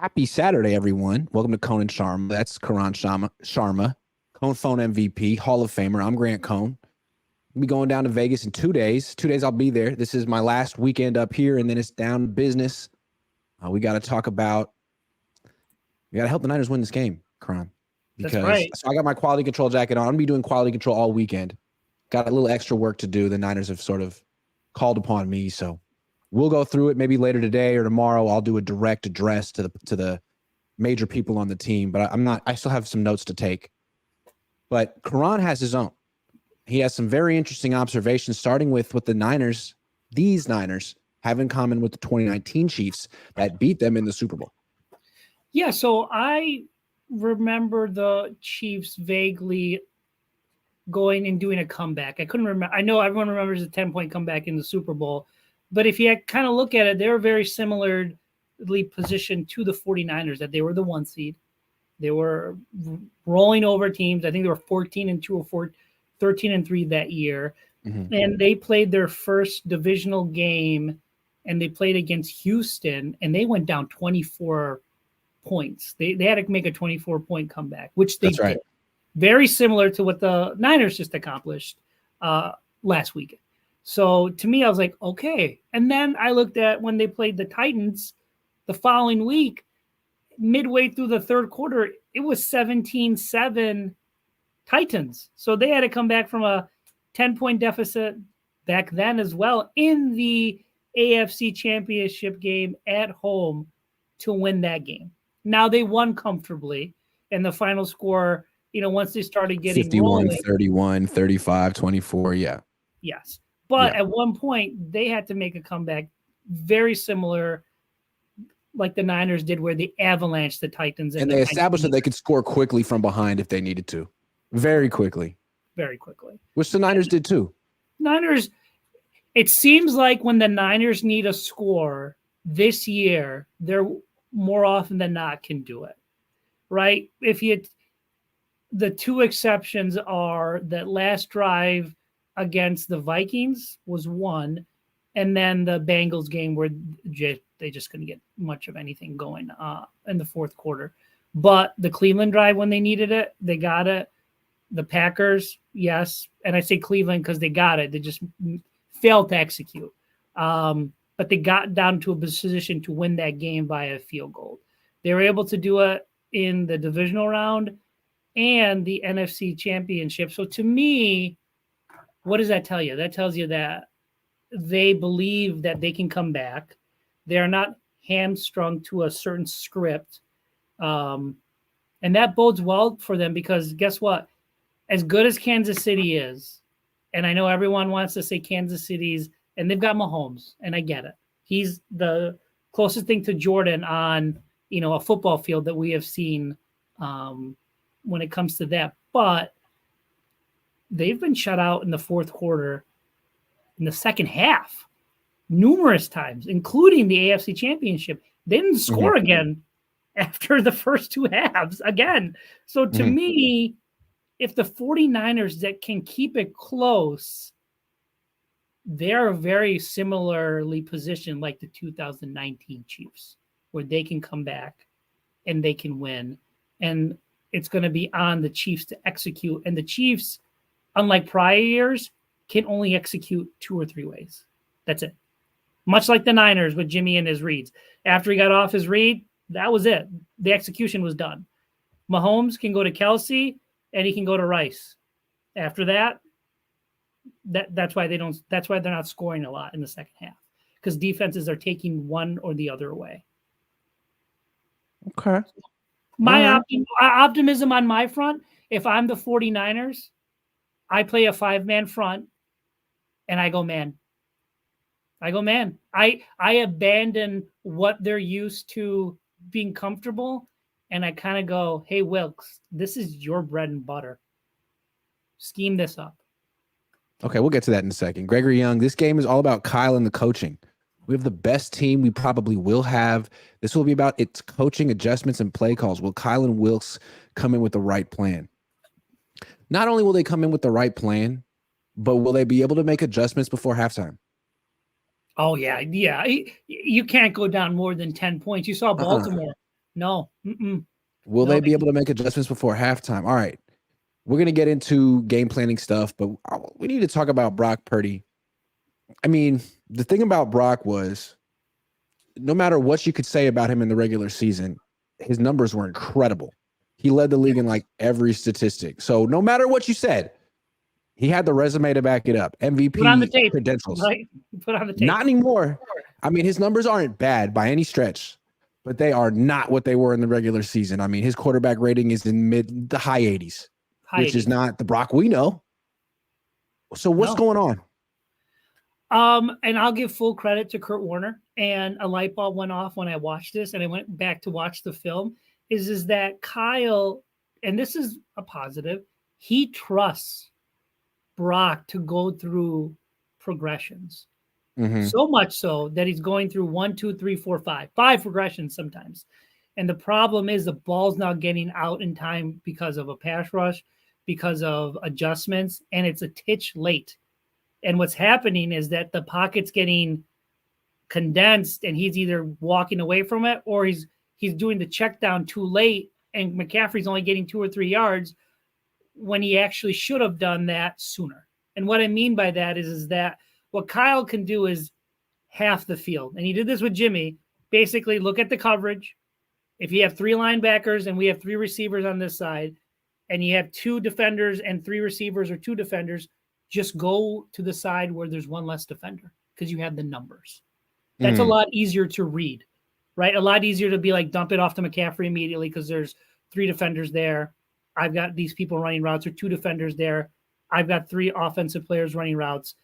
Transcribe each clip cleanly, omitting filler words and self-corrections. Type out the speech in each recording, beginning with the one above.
Happy Saturday, everyone. Welcome to Cohn and Sharma. That's Karan Sharma, Cohn Phone MVP, Hall of Famer. I'm Grant Cohn. We'll be going down to Vegas in 2 days. 2 days I'll be there. This is my last weekend up here, and then it's down to business. We got to talk about – we got to help the Niners win this game, Karan. That's right. So I got my quality control jacket on. I'm going to be doing quality control all weekend. Got a little extra work to do. The Niners have sort of called upon me, so we'll go through it maybe later today or tomorrow. I'll do a direct address to the major people on the team, but I still have some notes to take. But Karan has his own. He has some very interesting observations, starting with what these Niners have in common with the 2019 Chiefs that beat them in the Super Bowl. Yeah, so I remember the Chiefs vaguely going and doing a comeback. I couldn't remember. I know everyone remembers the 10-point comeback in the Super Bowl, but if you kind of look at it, they were very similarly positioned to the 49ers, that they were the 1 seed. They were rolling over teams. I think they were 14-2 or 13-3 that year. Mm-hmm. And they played their first divisional game, and they played against Houston, and they went down 24 points. They had to make a 24-point comeback, which they did. Right. Very similar to what the Niners just accomplished last weekend. So to me, I was like, okay. And then I looked at when they played the Titans the following week, midway through the third quarter, it was 17-7 Titans. So they had to come back from a 10-point deficit back then as well in the AFC Championship game at home to win that game. Now they won comfortably, and the final score, once they started getting 51, rolling, 31, 35, 24, yeah. Yes. But at one point, they had to make a comeback very similar like the Niners did, where they avalanched the Titans. And they established that they could score quickly from behind if they needed to. Very quickly. Very quickly. Which the Niners did too. Niners, it seems like when the Niners need a score this year, they're more often than not can do it. Right? The two exceptions are that last drive against the Vikings was one, and then the Bengals game where they just couldn't get much of anything going in the fourth quarter. But the Cleveland drive, when they needed it, they got it. The Packers, yes. And I say Cleveland because they got it. They just failed to execute. But they got down to a position to win that game by a field goal. They were able to do it in the divisional round and the NFC Championship. So to me, what does that tell you? That tells you that they believe that they can come back. They are not hamstrung to a certain script. And that bodes well for them because guess what? As good as Kansas City is, and I know everyone wants to say Kansas City's, and they've got Mahomes, and I get it. He's the closest thing to Jordan on, a football field that we have seen when it comes to that. But they've been shut out in the fourth quarter, in the second half, numerous times, including the AFC Championship. They didn't score again after the first two halves again. So to me, if the 49ers that can keep it close, they're very similarly positioned like the 2019 Chiefs, where they can come back and they can win. And it's going to be on the Chiefs to execute. And the Chiefs, unlike prior years, can only execute 2 or 3 ways. That's it. Much like the Niners with Jimmy and his reads. After he got off his read, that was it. The execution was done. Mahomes can go to Kelsey and he can go to Rice. After that, that's why they're not scoring a lot in the second half, because defenses are taking one or the other away. Okay. My optimism on my front, if I'm the 49ers, I play a 5-man front and I go man. I abandon what they're used to being comfortable, and I kind of go, hey, Wilkes, this is your bread and butter. Scheme this up. Okay, we'll get to that in a second. Gregory Young, this game is all about Kyle and the coaching. We have the best team we probably will have. This will be about its coaching adjustments and play calls. Will Kyle and Wilkes come in with the right plan? Not only will they come in with the right plan, but will they be able to make adjustments before halftime? Oh, yeah. You can't go down more than 10 points. You saw Baltimore No. Mm-mm. Will No. they be able to make adjustments before halftime? All right. We're going to get into game planning stuff, but we need to talk about Brock Purdy. I mean, the thing about Brock was no matter what you could say about him in the regular season, his numbers were incredible. He led the league in like every statistic. So no matter what you said, he had the resume to back it up. MVP Put on the tape, credentials. right? Put on the tape. Not anymore. I mean, his numbers aren't bad by any stretch, but they are not what they were in the regular season. I mean, his quarterback rating is in the high 80s, which is not the Brock we know. So what's going on? And I'll give full credit to Kurt Warner. And a light bulb went off when I watched this, and I went back to watch the film. Is that Kyle, and this is a positive, he trusts Brock to go through progressions. Mm-hmm. So much so that he's going through 1, 2, 3, 4, 5 progressions sometimes. And the problem is the ball's now getting out in time because of a pass rush, because of adjustments, and it's a titch late. And what's happening is that the pocket's getting condensed, and he's either walking away from it or he's doing the check down too late, and McCaffrey's only getting 2 or 3 yards when he actually should have done that sooner. And what I mean by that is that what Kyle can do is half the field. And he did this with Jimmy. Basically, look at the coverage. If you have 3 linebackers and we have 3 receivers on this side, and you have 2 defenders and 3 receivers or 2 defenders, just go to the side where there's 1 less defender because you have the numbers. That's a lot easier to read, right? A lot easier to be like, dump it off to McCaffrey immediately because there's 3 defenders there. I've got these people running routes, or 2 defenders there. I've got 3 offensive players running routes.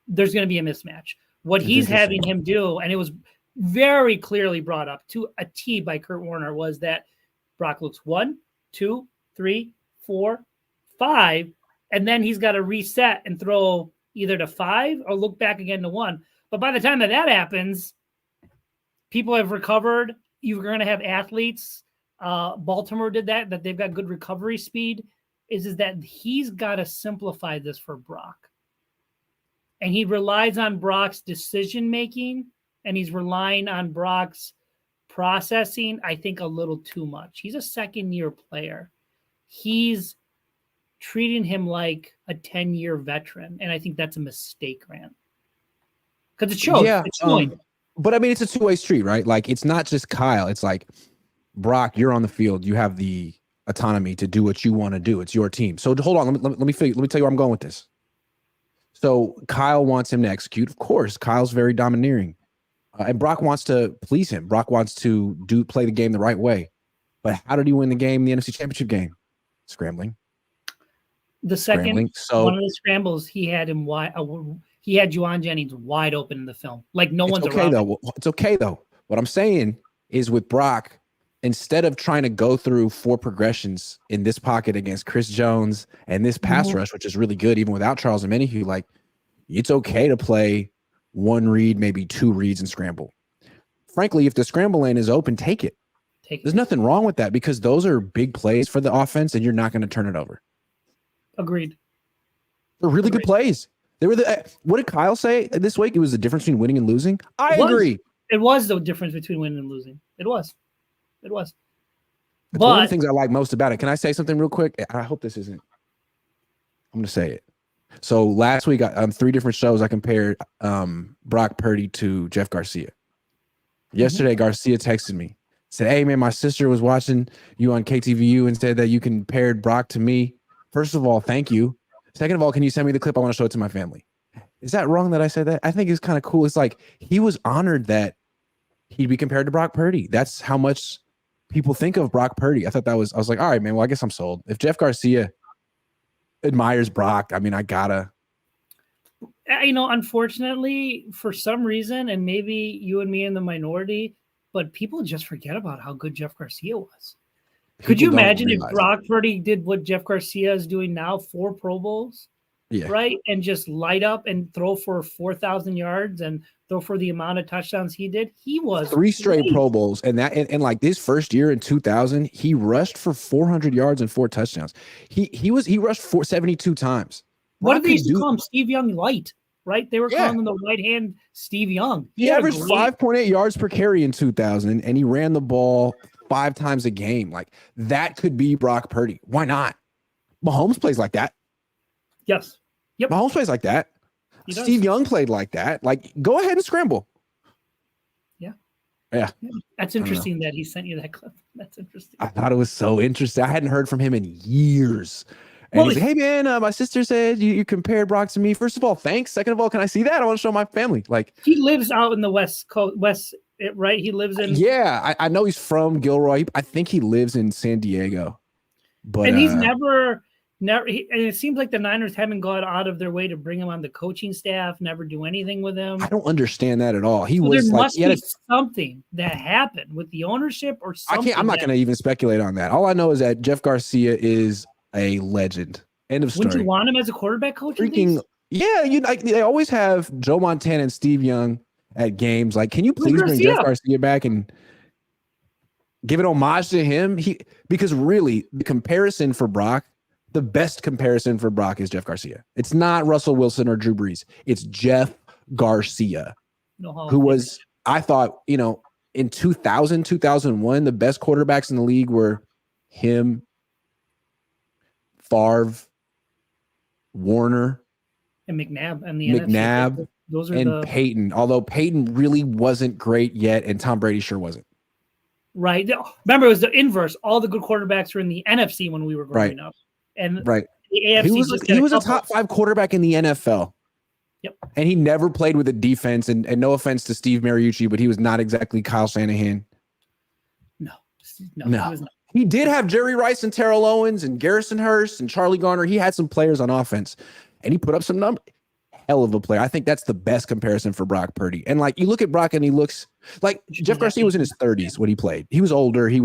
There's going to be a mismatch. What he's having him do, and it was very clearly brought up to a T by Kurt Warner, was that Brock looks 1, 2, 3, 4, 5, and then he's got to reset and throw either to 5 or look back again to 1. But by the time that happens, people have recovered. You're going to have athletes. Baltimore did that they've got good recovery speed. Is that he's got to simplify this for Brock. And he relies on Brock's decision-making, and he's relying on Brock's processing, I think, a little too much. He's a second-year player. He's treating him like a 10-year veteran, and I think that's a mistake, Grant. Because it shows. Yeah, it's showing. But, I mean, it's a two-way street, right? Like, it's not just Kyle. It's like, Brock, you're on the field. You have the autonomy to do what you want to do. It's your team. So, hold on. Let me tell you where I'm going with this. So Kyle wants him to execute. Of course, Kyle's very domineering. And Brock wants to please him. Brock wants to play the game the right way. But how did he win the game, the NFC Championship game? Scrambling. The second one of the scrambles, he had him wide. He had Juwan Jennings wide open in the film. Like one's okay, around. Though. It's okay, though. What I'm saying is with Brock, instead of trying to go through 4 progressions in this pocket against Chris Jones and this pass rush, which is really good, even without Charles Omenihu, like, it's okay to play 1 read, maybe 2 reads and scramble. Frankly, if the scramble lane is open, take it. There's nothing wrong with that because those are big plays for the offense and you're not going to turn it over. Agreed. They're really good plays. They were what did Kyle say this week? It was the difference between winning and losing. I agree. It was the difference between winning and losing. It was. It's one of the things I like most about it. Can I say something real quick? I hope this isn't. I'm going to say it. So last week on 3 different shows, I compared Brock Purdy to Jeff Garcia. Yesterday, Garcia texted me, said, "Hey, man, my sister was watching you on KTVU and said that you compared Brock to me. First of all, thank you. Second of all, can you send me the clip? I want to show it to my family." Is that wrong that I said that? I think it's kind of cool. It's like he was honored that he'd be compared to Brock Purdy. That's how much people think of Brock Purdy. I was like, all right, man, well, I guess I'm sold. If Jeff Garcia admires Brock, I mean, I gotta. Unfortunately, for some reason, and maybe you and me in the minority, but people just forget about how good Jeff Garcia was. Could you imagine if Brock Purdy did what Jeff Garcia is doing now, 4 Pro Bowls? Yeah. Right? And just light up and throw for 4,000 yards and throw for the amount of touchdowns he did. He was 3 straight Pro Bowls. And like this first year in 2000, he rushed for 400 yards and 4 touchdowns. He rushed 472 times. What did they used to call him? Steve Young Light, right? They were calling him the right hand Steve Young. He averaged 5.8 yards per carry in 2000, and he ran the ball 5 times a game. Like that could be Brock Purdy. Why not? Mahomes plays like that. Yes. Yep. Mahomes plays like that. Steve Young played like that. Like, go ahead and scramble. Yeah. Yeah. That's interesting that he sent you that clip. That's interesting. I thought it was so interesting. I hadn't heard from him in years. And he's like, hey, man, my sister said you compared Brock to me. First of all, thanks. Second of all, can I see that? I want to show my family. Like, he lives out in the West Coast, right? He lives in. Yeah, I know he's from Gilroy. I think he lives in San Diego. But and he's never, and it seems like the Niners haven't gone out of their way to bring him on the coaching staff, never do anything with him. I don't understand that at all. There must be something that happened with the ownership or something. I'm not going to even speculate on that. All I know is that Jeff Garcia is a legend. End of story. Wouldn't you want him as a quarterback coach? Freaking yeah! They always have Joe Montana and Steve Young at games. Like, can you please bring Jeff Garcia back and give an homage to him? Because really, the comparison for Brock, the best comparison for Brock is Jeff Garcia. It's not Russell Wilson or Drew Brees. It's Jeff Garcia, who was, I thought, in 2000, 2001, the best quarterbacks in the league were him, Favre, Warner, and McNabb, and the McNabb, NFC. Those are and Peyton. Although Peyton really wasn't great yet, and Tom Brady sure wasn't. Right. Remember, it was the inverse. All the good quarterbacks were in the NFC when we were growing up, and the AFC. He was a top 5 quarterback in the NFL. Yep. And he never played with a defense. And no offense to Steve Mariucci, but he was not exactly Kyle Shanahan. No. He was not. He did have Jerry Rice and Terrell Owens and Garrison Hurst and Charlie Garner. He had some players on offense, and he put up some numbers. Hell of a player. I think that's the best comparison for Brock Purdy. And like, you look at Brock and he looks like Jeff Garcia was in his 30s when he played. He was older. He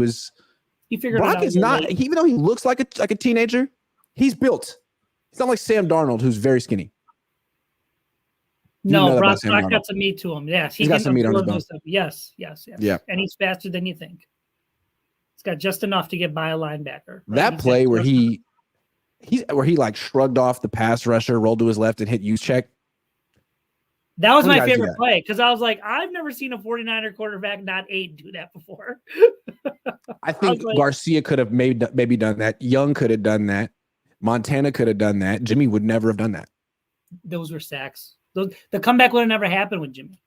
figured Brock is not, even though he looks like a teenager, he's built. It's not like Sam Darnold, who's very skinny. No, Brock got some meat to him. Yes, he's got some meat on his bone. Yes. Yeah, and he's faster than you think. He's got just enough to get by a linebacker. Right? That play where he like shrugged off the pass rusher, rolled to his left, and hit Juszczyk. That was my favorite play because I was like, I've never seen a 49er quarterback not 8 do that before. I think Garcia could have maybe done that. Young could have done that. Montana could have done that. Jimmy would never have done that. Those were sacks. The comeback would have never happened with Jimmy.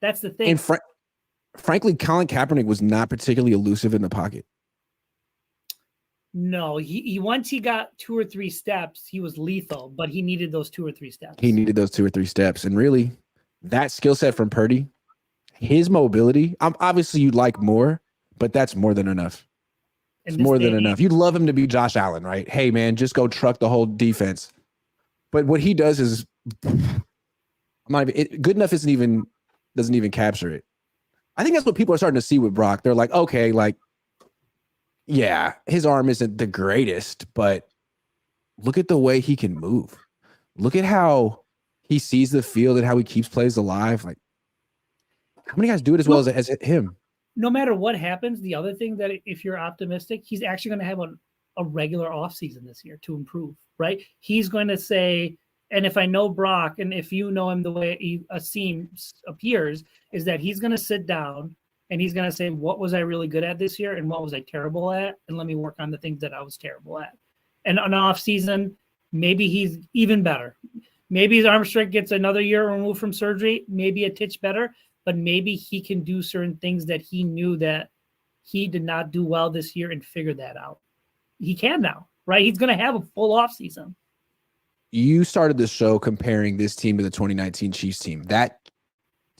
That's the thing. And frankly, Colin Kaepernick was not particularly elusive in the pocket. No, he once he got 2 or 3 steps, he was lethal, but he needed those 2 or 3 steps. He needed those 2 or 3 steps. And really, that skill set from Purdy, his mobility, obviously you'd like more, but that's more than enough. It's more than enough. You'd love him to be Josh Allen, right? Hey, man, just go truck the whole defense. But what he does is good enough doesn't even capture it. I think that's what people are starting to see with Brock. They're like, okay, like, yeah, his arm isn't the greatest, but look at the way he can move. Look at how he sees the field and how he keeps plays alive. Like, how many guys do it as well as him? No matter what happens, the other thing that if you're optimistic, he's actually going to have a regular offseason this year to improve, right? He's going to say, and if I know Brock, and if you know him the way a scene appears, is that he's going to sit down and he's going to say, what was I really good at this year? And what was I terrible at? And let me work on the things that I was terrible at. And on off season, maybe he's even better. Maybe his arm strength gets another year removed from surgery, maybe a titch better, but maybe he can do certain things that he knew that he did not do well this year and figure that out. He can now, right? He's going to have a full off season. You started the show comparing this team to the 2019 Chiefs team. That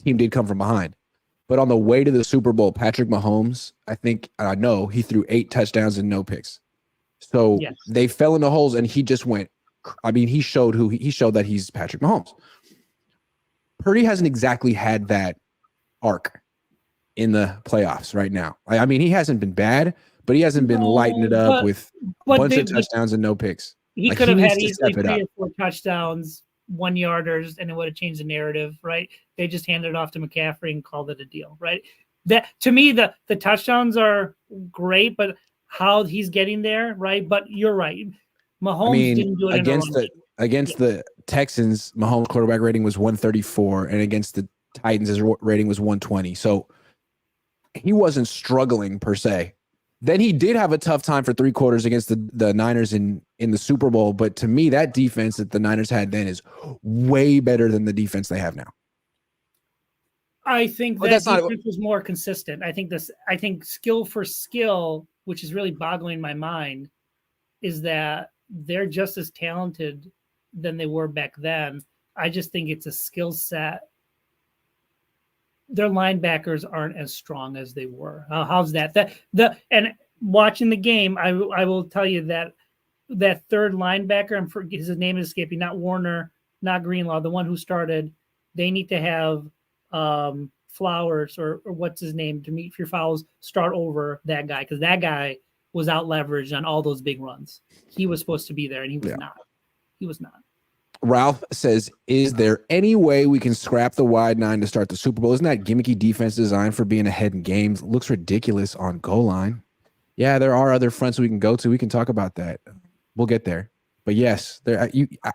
team did come from behind. But on the way to the Super Bowl, Patrick Mahomes, I know he threw 8 touchdowns and no picks. So yes. They fell into holes and he just went. I mean, he showed that he's Patrick Mahomes. Purdy hasn't exactly had that arc in the playoffs right now. I mean, he hasn't been bad, but he hasn't been lighting it up with a bunch of touchdowns and no picks. He could have had easily 3 or 4 touchdowns, 1-yarders, and it would have changed the narrative, right? They just handed it off to McCaffrey and called it a deal, right? That to me, the touchdowns are great, but how he's getting there, right? But you're right. Mahomes didn't do it against the Texans. Mahomes' quarterback rating was 134, and against the Titans, his rating was 120. So he wasn't struggling per se. Then he did have a tough time for 3 quarters against the Niners in the Super Bowl. But to me, that defense that the Niners had then is way better than the defense they have now. I think But that that's not- defense was more consistent. I think skill for skill, which is really boggling my mind, is that they're just as talented than they were back then. I just think it's a skill set. Their linebackers aren't as strong as they were. How's that? And watching the game, I will tell you that third linebacker, his name is escaping, not Warner, not Greenlaw, the one who started. They need to have Flowers or what's his name, Demetrius Fowles, start over that guy, because that guy was out leveraged on all those big runs. He was supposed to be there, and he was not. He was not. Ralph says, is there any way we can scrap the wide 9 to start the Super Bowl? Isn't that gimmicky defense designed for being ahead in games? Looks ridiculous on goal line. Yeah, there are other fronts we can go to. We can talk about that. We'll get there. But yes,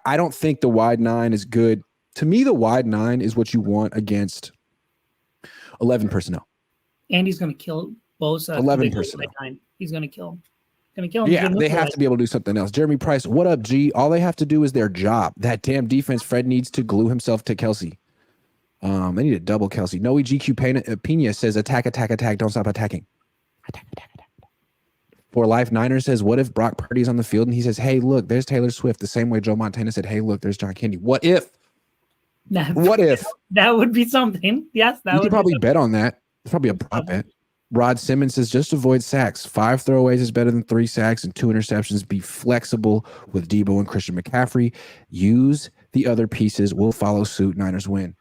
I don't think the wide 9 is good. To me, the wide 9 is what you want against 11 personnel. And he's going to kill Bosa. 11 personnel. He's going to kill him. Going to kill him. Yeah, they have to be able to do something else. Jeremy Price, what up, G? All they have to do is their job. That damn defense, Fred needs to glue himself to Kelsey. I need to double Kelsey. Noe GQ Pena says, attack, don't stop attacking. Attack. For Life Niner says, what if Brock Purdy's on the field and he says, hey, look, there's Taylor Swift, the same way Joe Montana said, hey, look, there's John Kennedy. What if? What if? That would be something. Yes, you could probably bet on that. It's probably a prop bet. Rod Simmons says, just avoid sacks. 5 throwaways is better than 3 sacks and 2 interceptions. Be flexible with Debo and Christian McCaffrey. Use the other pieces. We'll follow suit. Niners win.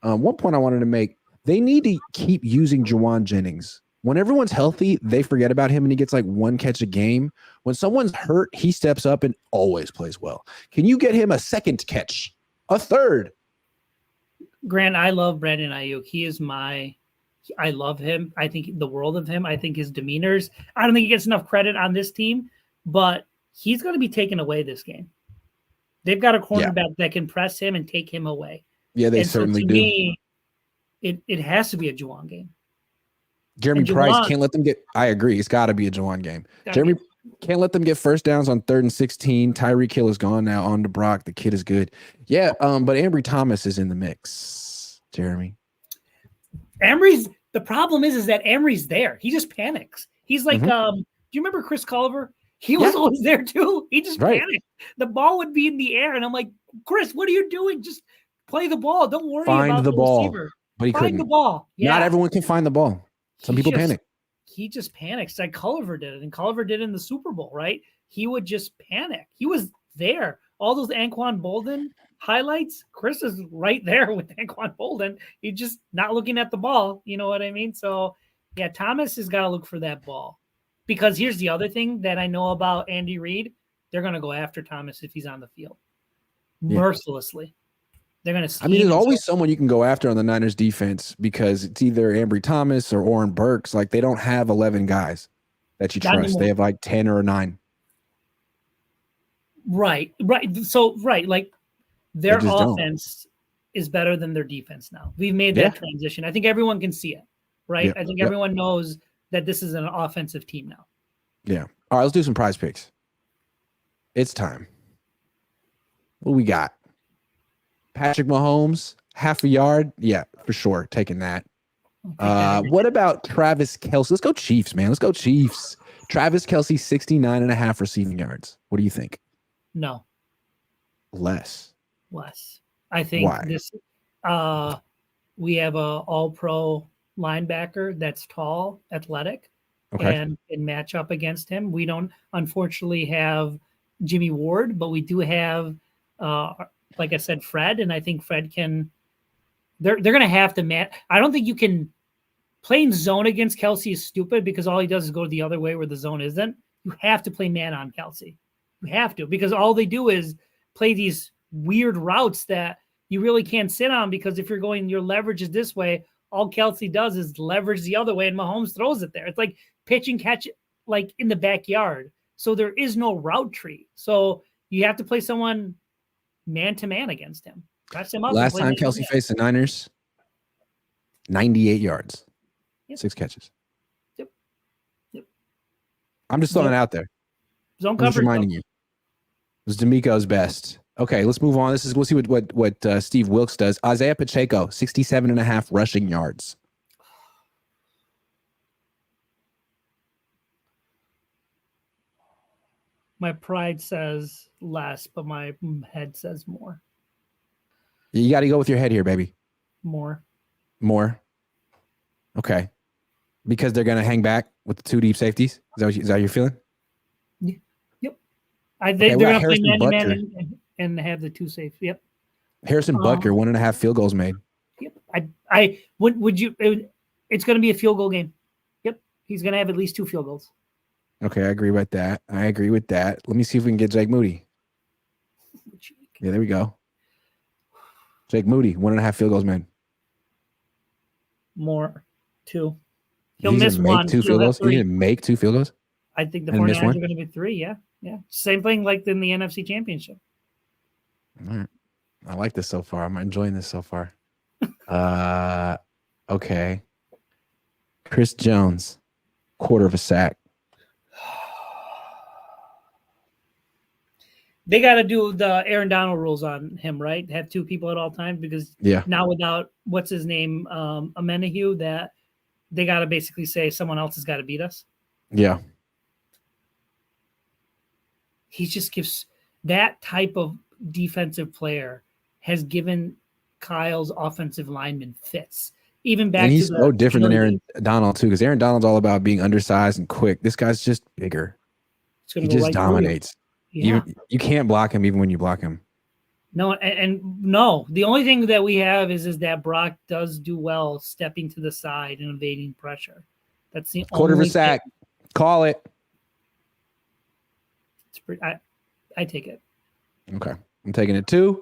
One point I wanted to make, they need to keep using Jawan Jennings. When everyone's healthy, they forget about him and he gets like 1 catch a game. When someone's hurt, he steps up and always plays well. Can you get him a 2nd catch? A 3rd? Grant, I love Brandon Ayuk. I love him. I think the world of him. I think his demeanors. I don't think he gets enough credit on this team, but he's going to be taken away this game. They've got a cornerback that can press him and take him away. Yeah, they certainly do. Me, it has to be a Juwan game. Jeremy Price can't let them get. I agree. It's got to be a Juwan game. Jeremy can't let them get first downs on 3rd and 16. Tyreek Hill is gone now. On to Brock. The kid is good. Yeah, but Ambry Thomas is in the mix. Jeremy. The problem is that Emery's there. He just panics. He's like, do you remember Chris Culver? He was always there too. He just panicked. The ball would be in the air, and I'm like, Chris, what are you doing? Just play the ball. Don't worry about the ball. Receiver. But he couldn't. Find the ball. Yeah. Not everyone can find the ball. Some people panic. He just panics. Like Culver did it, and Culver did it in the Super Bowl, right? He would just panic. He was there. All those Anquan Bolden highlights, Chris is right there with Anquan Bolden. He's just not looking at the ball. You know what I mean? So, yeah, Thomas has got to look for that ball. Because here's the other thing that I know about Andy Reid. They're going to go after Thomas if he's on the field. Mercilessly. They're going to there's always someone you can go after on the Niners defense because it's either Ambry Thomas or Oren Burks. Like, they don't have 11 guys that you trust. They have like 10 or 9. Right. So, like, their offense is better than their defense now. We've made that transition. I think everyone can see it, right? I think everyone knows that this is an offensive team now. Yeah. All right, let's do some prize picks. It's time. What do we got? Patrick Mahomes, half a yard? Yeah, for sure. Taking that. What about Travis Kelce? Let's go Chiefs, man. Let's go Chiefs. Travis Kelce, 69.5 receiving yards. What do you think? No. Less. I think this we have a all-pro linebacker that's tall, athletic, and can match up against him. We don't unfortunately have Jimmy Ward, but we do have like I said, Fred, and I think Fred can they're gonna have to match. I don't think you can playing zone against Kelce is stupid because all he does is go the other way where the zone isn't. You have to play man on Kelce. You have to, because all they do is play these weird routes that you really can't sit on, because if you're going, your leverage is this way, all Kelce does is leverage the other way and Mahomes throws it there. It's like pitch and catch like in the backyard. So there is no route tree. So you have to play someone man-to-man against him. Catch him up. Last time Kelce faced the Niners, 98 yards, 6 catches. Yep. I'm just throwing it out there. Zone I'm just coverage. reminding you. It was D'Amico's best. Okay, let's move on. We'll see what Steve Wilkes does. Isaiah Pacheco, 67.5 rushing yards. My pride says less, but my head says more. You got to go with your head here, baby. More. Okay. Because they're going to hang back with the 2 deep safeties? Is that what you're feeling? Yeah. Yep. They're going to play man and have the 2 safe. Yep. Harrison Butker, 1.5 field goals made. Yep. Would you? It's going to be a field goal game. Yep. He's going to have at least 2 field goals. Okay, I agree with that. Let me see if we can get Jake Moody. Yeah, there we go. Jake Moody, 1.5 field goals made. More. 2. He'll miss one. 2 field goals. He's going to make 2 field goals. I think the 49ers are going to be 3. Yeah. Same thing like in the NFC Championship. All right. I like this so far. I'm enjoying this so far. Okay. Chris Jones, 1/4 sack. They got to do the Aaron Donald rules on him, right? Have 2 people at all times because now without what's his name, Amenahue, that they got to basically say someone else has got to beat us. Yeah. He just gives that type of defensive player has given Kyle's offensive lineman fits. Even back, and he's so different than Aaron Donald too, because Aaron Donald's all about being undersized and quick. This guy's just bigger. He just dominates. Yeah. You can't block him even when you block him. No, and no. The only thing that we have is that Brock does do well stepping to the side and evading pressure. That's the 1/4 sack. Call it. It's pretty. I take it. Okay, I'm taking it 2,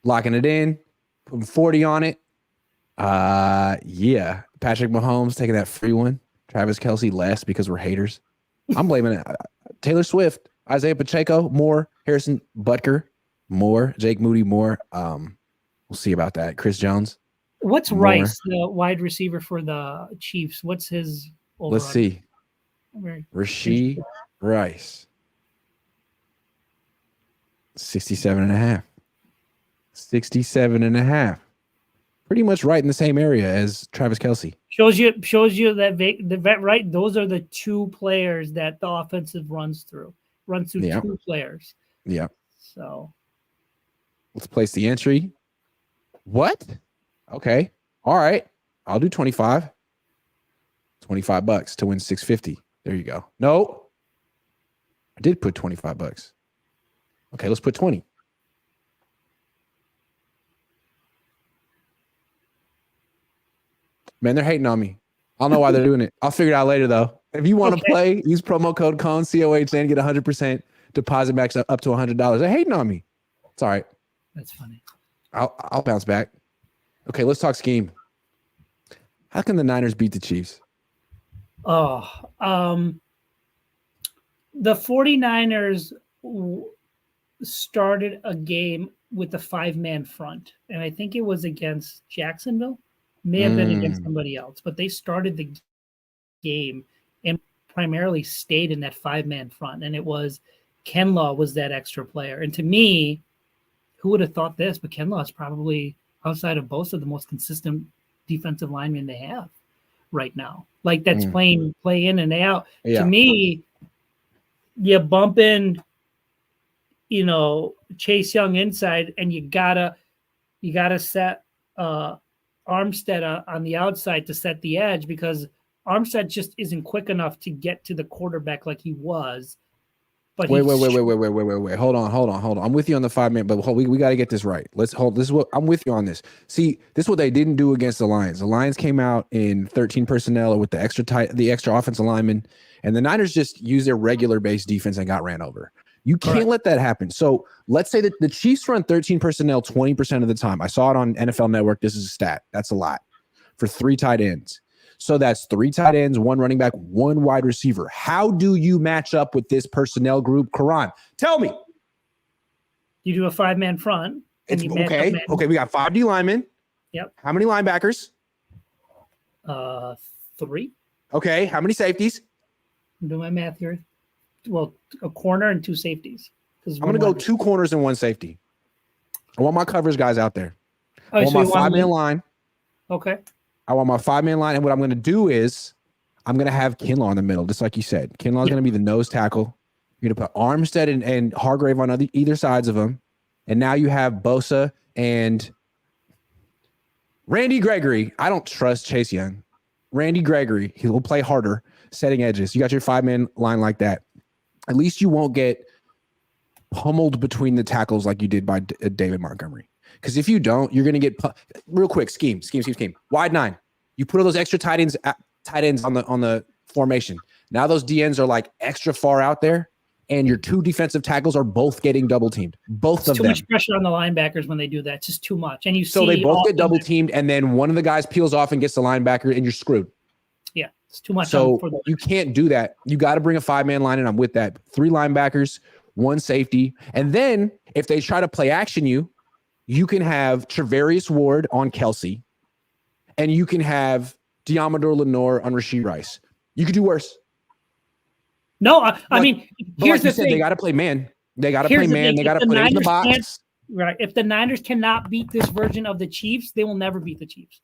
locking it in, putting 40 on it. Yeah, Patrick Mahomes taking that free one. Travis Kelce less because we're haters. I'm blaming it. Taylor Swift, Isaiah Pacheco, more. Harrison Butker, more. Jake Moody, more. We'll see about that. Chris Jones. What's more. Rice, the wide receiver for the Chiefs? What's his overall? Let's see. Rashee Rice. 67.5. 67.5. Pretty much right in the same area as Travis Kelce. Shows you that right. Those are the 2 players that the offensive runs through. Runs through 2 players. Yeah. So let's place the entry. What? Okay. All right. I'll do 25. $25 to win 650. There you go. No. I did put $25. Okay, let's put 20. Man, they're hating on me. I don't know why they're doing it. I'll figure it out later, though. If you want to play, use promo code Cohn, COHN, get 100% deposit max up to $100. They're hating on me. It's all right. That's funny. I'll bounce back. Okay, let's talk scheme. How can the Niners beat the Chiefs? The 49ers started a game with a 5-man front, and I think it was against Jacksonville. May have been against somebody else, but they started the game and primarily stayed in that 5-man front. And it was Kinlaw was that extra player. And to me, who would have thought this? But Kinlaw is probably outside of Bosa the most consistent defensive lineman they have right now. Like that's play in and out. Yeah. To me, you bump in, Chase Young inside, and you gotta set Armstead on the outside to set the edge, because Armstead just isn't quick enough to get to the quarterback like he was. But wait. Hold on. I'm with you on the 5-man, but we got to get this right. Let's hold. This is what I'm with you on this. See, this is what they didn't do against the Lions. The Lions came out in 13 personnel or with the extra offensive lineman, and the Niners just used their regular base defense and got ran over. You can't let that happen. So let's say that the Chiefs run 13 personnel 20% of the time. I saw it on NFL Network. This is a stat. That's a lot for 3 tight ends. So that's 3 tight ends, 1 running back, 1 wide receiver. How do you match up with this personnel group? Karan, tell me. You do a 5-man front. It's okay. Okay, we got 5 D linemen. Yep. How many linebackers? 3. Okay. How many safeties? I'm doing my math here. a corner and 2 safeties. I'm going to go 2 corners and 1 safety. I want my coverage guys out there. Oh, I want so my you want 5-man line. Okay. I want my 5-man line. And what I'm going to do is I'm going to have Kinlaw in the middle, just like you said. Kinlaw is going to be the nose tackle. You're going to put Armstead and Hargrave on either sides of him. And now you have Bosa and Randy Gregory. I don't trust Chase Young. Randy Gregory, he will play harder, setting edges. You got your 5-man line like that. At least you won't get pummeled between the tackles like you did by David Montgomery. Because if you don't, you're going to get real quick scheme. Wide 9. You put all those extra tight ends on the formation. Now those DNs are like extra far out there, and your 2 defensive tackles are both getting double teamed. Both of them. Too much pressure on the linebackers when they do that. It's just too much. And so they both get double teamed, and then one of the guys peels off and gets the linebacker, and you're screwed. Yeah, it's too much. So you can't do that. You got to bring a 5-man line, and I'm with that. 3 linebackers, 1 safety, and then if they try to play action you can have Travarius Ward on Kelsey, and you can have Diamador Lenore on Rashee Rice. You could do worse. No, I mean, here's the thing. They got to play man. They got to play man. They got to put it in the box. Right. If the Niners cannot beat this version of the Chiefs, they will never beat the Chiefs.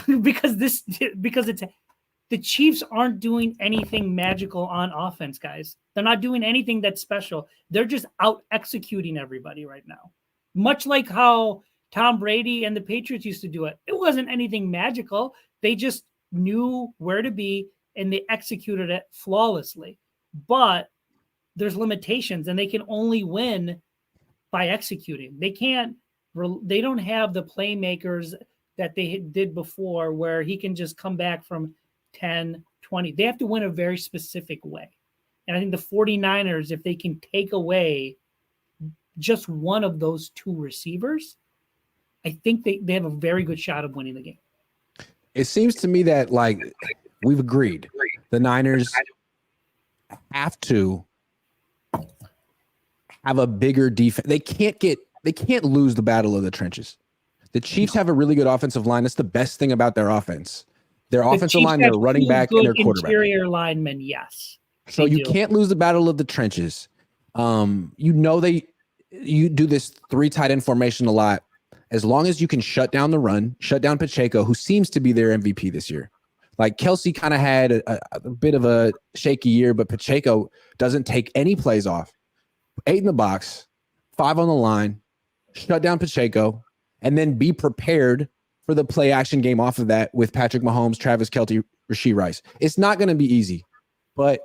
because the Chiefs aren't doing anything magical on offense, guys. They're not doing anything that's special. They're just out executing everybody right now. Much like how Tom Brady and the Patriots used to do it. It wasn't anything magical. They just knew where to be and they executed it flawlessly. But there's limitations and they can only win by executing. They don't have the playmakers that they did before where he can just come back from 10, 20. They have to win a very specific way. And I think the 49ers, if they can take away just one of those 2 receivers, I think they have a very good shot of winning the game. It seems to me that, like, we've agreed the Niners have to have a bigger defense. They can't lose the battle of the trenches. The Chiefs have a really good offensive line. That's the best thing about their offense. Their offensive line, their running back, and their quarterback. Interior linemen, yes. So you can't lose the battle of the trenches. You do this 3 tight end formation a lot. As long as you can shut down the run, shut down Pacheco, who seems to be their MVP this year. Like Kelsey kind of had a bit of a shaky year, but Pacheco doesn't take any plays off. 8 in the box, 5 on the line, shut down Pacheco, and then be prepared for the play action game off of that with Patrick Mahomes, Travis Kelce, Rashee Rice. It's not going to be easy, but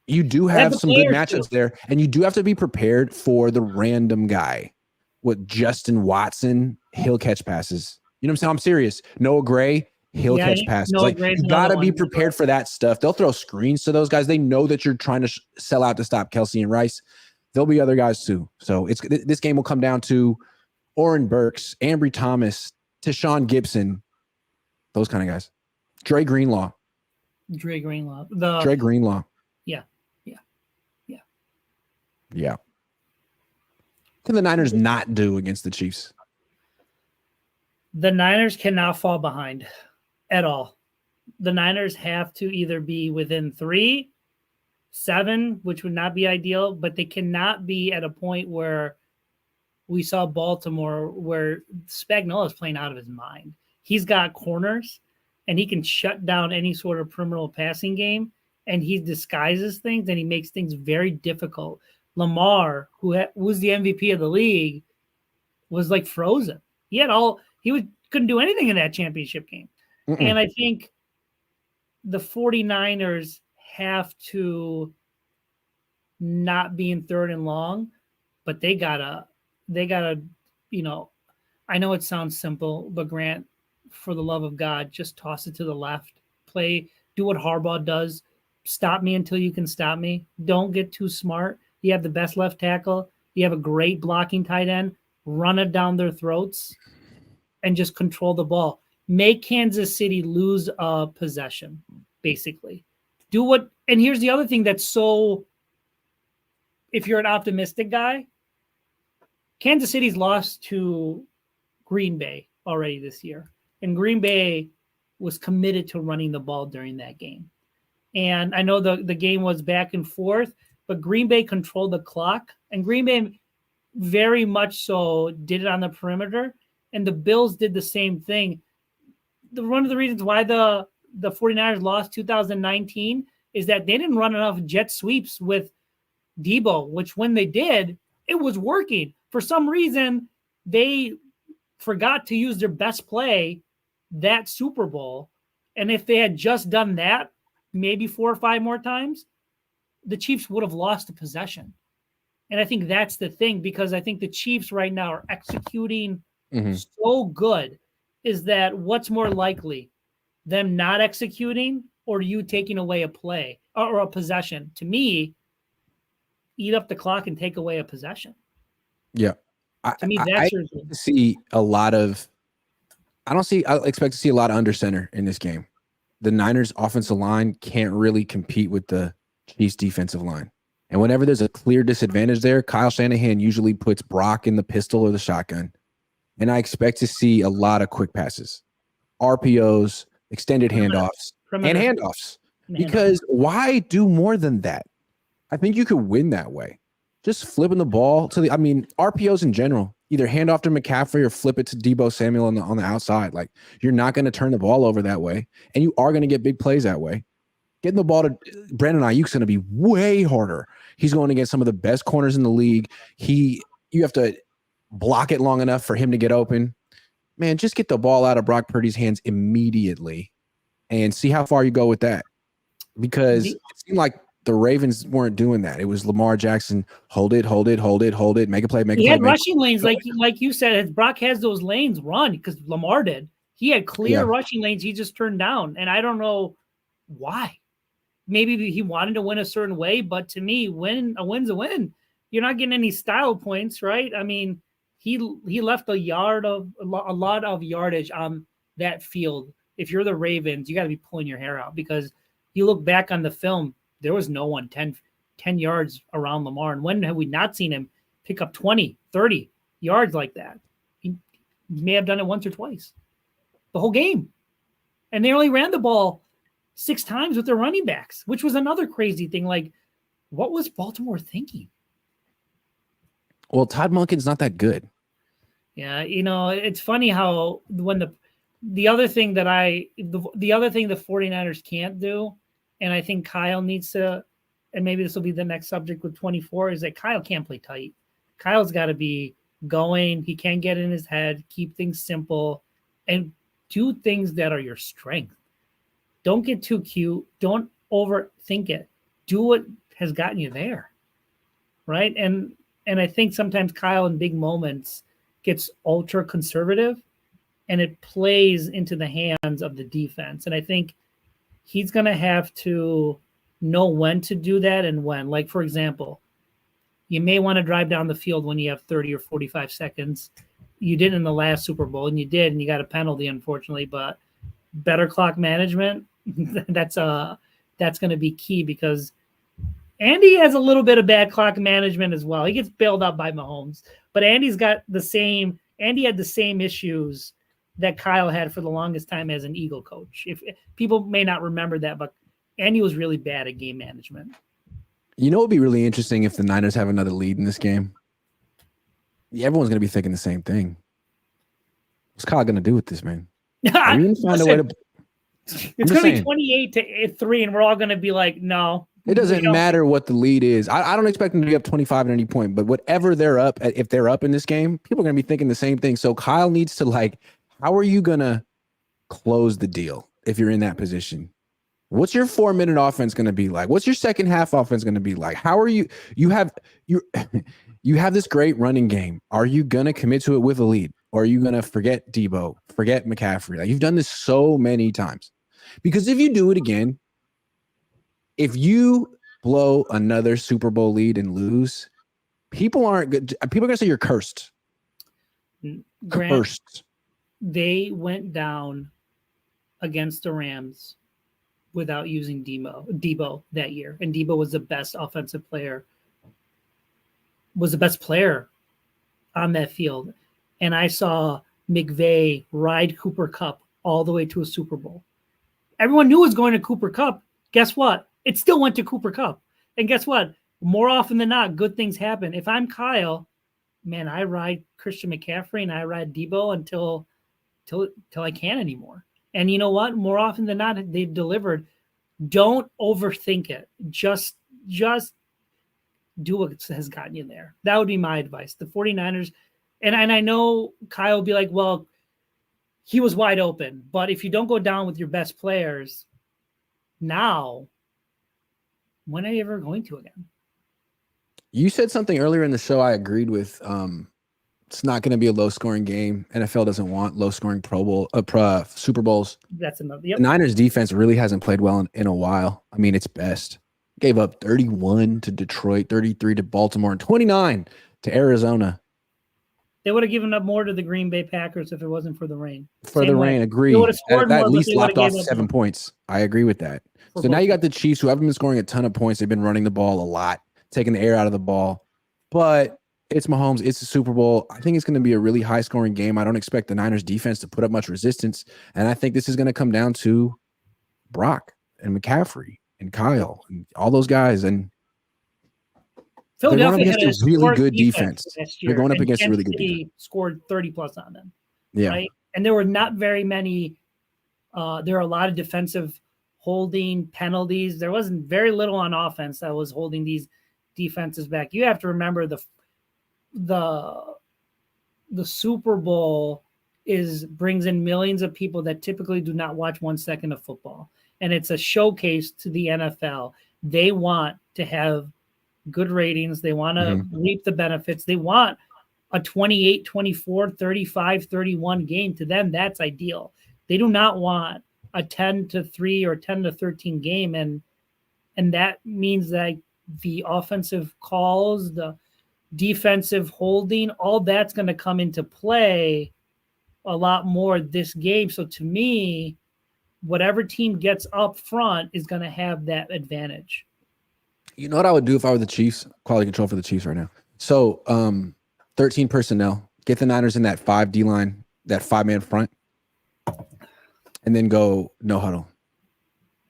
you do have some good matchups there, and you do have to be prepared for the random guy. What Justin Watson, he'll catch passes. You know what I'm saying? I'm serious. Noah Gray, he'll catch passes. Like, you got to be prepared for that stuff. They'll throw screens to those guys. They know that you're trying to sell out to stop Kelce and Rice. There'll be other guys too. So this game will come down to Oren Burks, Ambry Thomas, Tashawn Gibson, those kind of guys. Dre Greenlaw. Dre Greenlaw. Yeah. What can the Niners not do against the Chiefs? The Niners cannot fall behind at all. The Niners have to either be within 3, 7, which would not be ideal, but they cannot be at a point where we saw Baltimore where Spagnuolo is playing out of his mind. He's got corners and he can shut down any sort of perimeter passing game, and he disguises things and he makes things very difficult. Lamar, who was the MVP of the league, was like frozen. Couldn't do anything in that championship game. And I think the 49ers have to not be in 3rd and long, but they gotta, I know it sounds simple, but Grant, for the love of God, just toss it to the left. Do what Harbaugh does. Stop me until you can stop me. Don't get too smart. You have the best left tackle. You have a great blocking tight end. Run it down their throats and just control the ball. Make Kansas City lose a possession, basically. And here's the other thing that's so, if you're an optimistic guy, Kansas City's lost to Green Bay already this year. And Green Bay was committed to running the ball during that game. And I know the game was back and forth, but Green Bay controlled the clock, and Green Bay very much so did it on the perimeter, and the Bills did the same thing. One of the reasons why the 49ers lost 2019 is that they didn't run enough jet sweeps with Debo, which when they did, it was working. For some reason, they forgot to use their best play that Super Bowl. And if they had just done that, maybe 4 or 5 more times, the Chiefs would have lost the possession. And I think that's the thing, because I think the Chiefs right now are executing so good. Is that what's more likely, them not executing or you taking away a play or a possession? To me, eat up the clock and take away a possession. Yeah. To me, I see a lot of, I expect to see a lot of under center in this game. The Niners offensive line can't really compete with the Chiefs defensive line. And whenever there's a clear disadvantage there, Kyle Shanahan usually puts Brock in the pistol or the shotgun. And I expect to see a lot of quick passes, RPOs, extended handoffs, and handoffs. Because why do more than that? I think you could win that way. Just flipping the ball to RPOs in general, either hand off to McCaffrey or flip it to Debo Samuel on the outside. Like, you're not going to turn the ball over that way, and you are going to get big plays that way. Getting the ball to Brandon Ayuk's going to be way harder. He's going against some of the best corners in the league. You have to block it long enough for him to get open. Man, just get the ball out of Brock Purdy's hands immediately and see how far you go with that. Because it seemed like the Ravens weren't doing that. It was Lamar Jackson, hold it, make a play, He had rushing lanes, like you said. Brock has those lanes run because Lamar did. He had clear rushing lanes he just turned down, and I don't know why. Maybe he wanted to win a certain way, but to me, a win's a win. You're not getting any style points, right? I mean, he left a lot of yardage on that field. If you're the Ravens, you got to be pulling your hair out, because you look back on the film, there was no one 10 yards around Lamar. And when have we not seen him pick up 20, 30 yards like that? He may have done it once or twice the whole game. And they only ran the ball 6 times with their running backs, which was another crazy thing. Like, what was Baltimore thinking? Well, Todd Monken's not that good. Yeah, it's funny how when the other thing the 49ers can't do, and I think Kyle needs to, and maybe this will be the next subject with 24, is that Kyle can't play tight. Kyle's got to be going. He can't get in his head, keep things simple, and do things that are your strength. Don't get too cute. Don't overthink it. Do what has gotten you there, right? And I think sometimes Kyle in big moments gets ultra conservative, and it plays into the hands of the defense. And I think he's going to have to know when to do that and when. Like, for example, you may want to drive down the field when you have 30 or 45 seconds. You did in the last Super Bowl, and you did, and you got a penalty, unfortunately. But better clock management, that's going to be key, because Andy has a little bit of bad clock management as well. He gets bailed out by Mahomes, but Andy had the same issues that Kyle had for the longest time as an Eagle coach. If people may not remember that, but Andy was really bad at game management. You know, it would be really interesting if the Niners have another lead in this game. Everyone's going to be thinking the same thing. What's Kyle going to do with this, man? Are you going to find a way to? It's going to be 28-3, and we're all going to be like, no. It doesn't matter what the lead is. I don't expect them to be up 25 at any point, but whatever they're up, if they're up in this game, people are going to be thinking the same thing. So Kyle needs to, how are you going to close the deal if you're in that position? What's your 4-minute offense going to be like? What's your second half offense going to be like? How are you have this great running game. Are you going to commit to it with a lead? Or are you going to forget Debo, forget McCaffrey? You've done this so many times. Because if you do it again, if you blow another Super Bowl lead and lose, people aren't good. People are going to say you're cursed. Cursed. They went down against the Rams without using Debo that year. And Debo was the best offensive player, was the best player on that field. And I saw McVay ride Cooper Kupp all the way to a Super Bowl. Everyone knew it was going to Cooper Kupp. Guess what? It still went to Cooper Kupp. And guess what? More often than not, good things happen. If I'm Kyle, man, I ride Christian McCaffrey and I ride Debo until I can't anymore. And you know what? More often than not, they've delivered. Don't overthink it. Just do what has gotten you there. That would be my advice. The 49ers, and I know Kyle will be like, well, he was wide open. But if you don't go down with your best players now, when are you ever going to again? You said something earlier in the show I agreed with. It's not going to be a low-scoring game. NFL doesn't want low-scoring Super Bowls. That's another. Yep. The Niners defense really hasn't played well in a while. I mean, it's best. Gave up 31 to Detroit, 33 to Baltimore, and 29 to Arizona. They would have given up more to the Green Bay Packers if it wasn't for the rain. For the rain, agree. That at least lopped off 7 points. I agree with that. So now you got the Chiefs, who haven't been scoring a ton of points. They've been running the ball a lot, taking the air out of the ball. But it's Mahomes. It's the Super Bowl. I think it's going to be a really high-scoring game. I don't expect the Niners defense to put up much resistance. And I think this is going to come down to Brock and McCaffrey and Kyle and all those guys. And Philadelphia had a really good defense. They're going up against a really good defense. Scored 30-plus on them. Yeah. Right? And there were not very many there are a lot of defensive holding penalties. There wasn't very little on offense that was holding these defenses back. You have to remember the Super Bowl brings in millions of people that typically do not watch 1 second of football. And it's a showcase to the NFL. They want to have good ratings. They want to reap the benefits. They want a 28, 24, 35, 31 game. To them, that's ideal. They do not want a 10-3 or 10-13 game. And that means that the offensive calls, the defensive holding, all that's going to come into play a lot more this game. So to me, whatever team gets up front is going to have that advantage. You know what I would do if I were the Chiefs? Quality control for the Chiefs right now. So 13 personnel. Get the Niners in that 5 D-line, that 5-man front, and then go no huddle.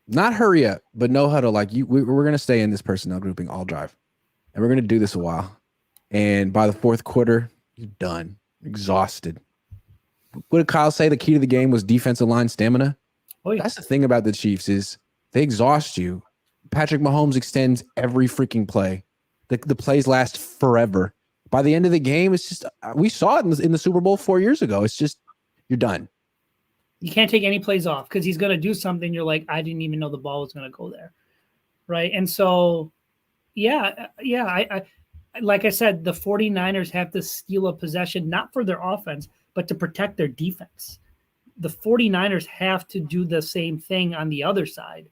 Not hurry up, but no huddle. Like we're going to stay in this personnel grouping all drive. And we're going to do this a while. And by the fourth quarter, you're done. Exhausted. What did Kyle say? The key to the game was defensive line stamina. Oh, yeah. That's the thing about the Chiefs is they exhaust you. Patrick Mahomes extends every freaking play. The plays last forever. By the end of the game, it's just we saw it in the Super Bowl 4 years ago. It's just you're done. You can't take any plays off because he's going to do something. You're like, I didn't even know the ball was going to go there, right? And so, I like I said, the 49ers have to steal a possession, not for their offense, but to protect their defense. The 49ers have to do the same thing on the other side,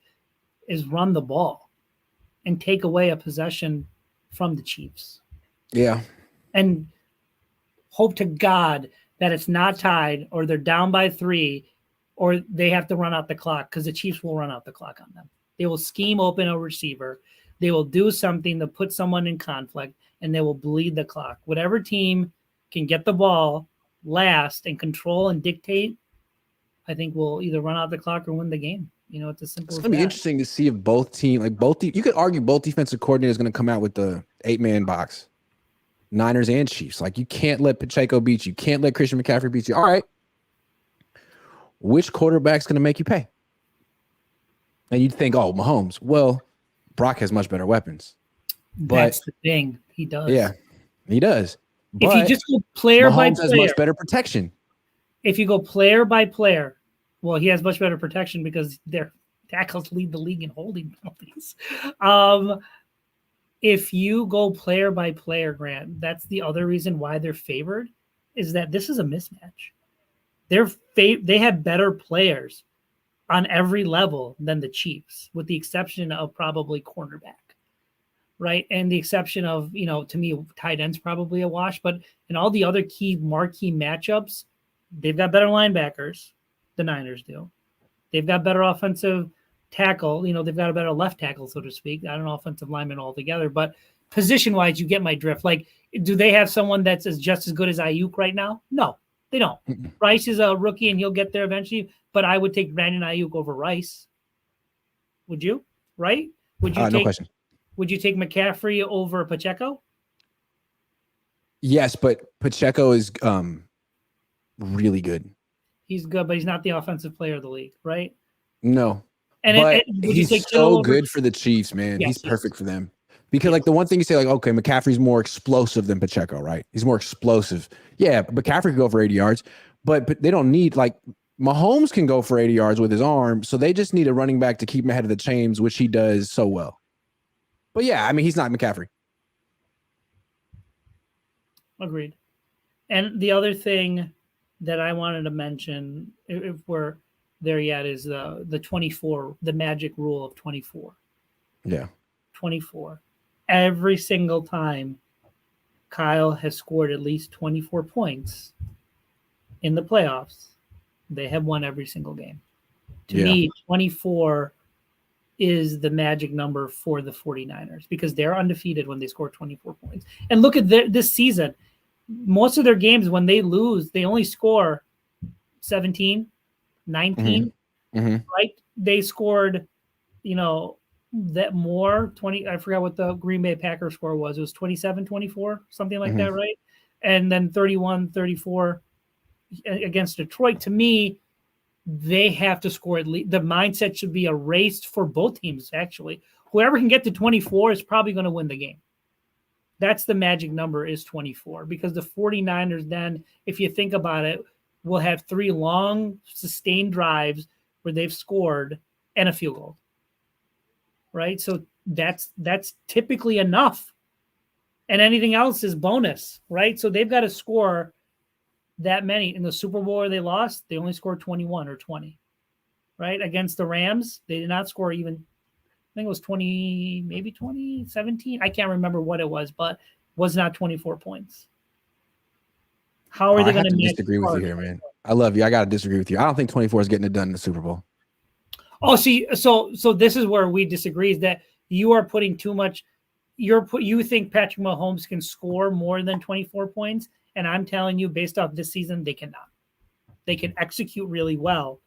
is run the ball and take away a possession from the Chiefs. Yeah. And hope to God that it's not tied or they're down by 3 or they have to run out the clock, because the Chiefs will run out the clock on them. They will scheme open a receiver. They will do something to put someone in conflict, and they will bleed the clock. Whatever team can get the ball last and control and dictate, I think will either run out the clock or win the game. You know, it's as simple as that. It's going to be interesting to see if both teams, you could argue both defensive coordinators going to come out with the 8-man box. Niners and Chiefs. Like, you can't let Pacheco beat you. You can't let Christian McCaffrey beat you. All right. Which quarterback's going to make you pay? And you'd think, oh, Mahomes. Well, Brock has much better weapons. But that's the thing. He does. Yeah, he does. If you just go player Mahomes by player, has much better protection. If you go player by player, well, he has much better protection because their tackles lead the league in holding penalties. If you go player by player, Grant, that's the other reason why they're favored, is that this is a mismatch. They have better players on every level than the Chiefs, with the exception of probably cornerback, right? And the exception of, to me, tight end's probably a wash, but in all the other key marquee matchups, they've got better linebackers. The Niners do. They've got better offensive tackle. They've got a better left tackle, so to speak. Not an offensive lineman altogether, but position-wise, you get my drift. Like, do they have someone that's just as good as Ayuk right now? No, they don't. Rice is a rookie, and he'll get there eventually, but I would take Brandon Ayuk over Rice. Would you? Right? Would you No take question. Would you take McCaffrey over Pacheco? Yes, but Pacheco is really good. He's good, but he's not the offensive player of the league, right? No, And but would you take he's Kittle so over? good for the Chiefs, man. Yes, He's yes. perfect for them. Because like the one thing you say, like, okay, McCaffrey's more explosive than Pacheco, right? He's more explosive. Yeah, McCaffrey could go for 80 yards, but they don't need like Mahomes can go for 80 yards with his arm, so they just need a running back to keep him ahead of the chains, which he does so well. But yeah, I mean, he's not McCaffrey. Agreed. And the other thing that I wanted to mention, if we're there yet, is the 24, the magic rule of 24. Yeah. 24. Every single time Kyle has scored at least 24 points in the playoffs, they have won every single game. To me, 24 is the magic number for the 49ers because they're undefeated when they score 24 points. And look at this season. Most of their games, when they lose, they only score 17, 19, right? They scored, that more 20. I forgot what the Green Bay Packers score was. It was 27, 24, something like that, right? And then 31, 34 against Detroit. To me, they have to score at least. The mindset should be erased for both teams, actually. Whoever can get to 24 is probably going to win the game. That's the magic number, is 24, because the 49ers then, if you think about it, will have 3 long, sustained drives where they've scored and a field goal. Right? So that's typically enough. And anything else is bonus, right? So they've got to score that many. In the Super Bowl where they lost, they only scored 21 or 20, right? Against the Rams, they did not score even, I think it was 20, maybe 20, 17. I can't remember what it was, but was not 24 points. How are they going to disagree with you here, man? I love you. I got to disagree with you. I don't think 24 is getting it done in the Super Bowl. Oh, see, so this is where we disagree, is that you are putting too much. You think Patrick Mahomes can score more than 24 points, and I'm telling you, based off this season, they cannot. They can execute really well,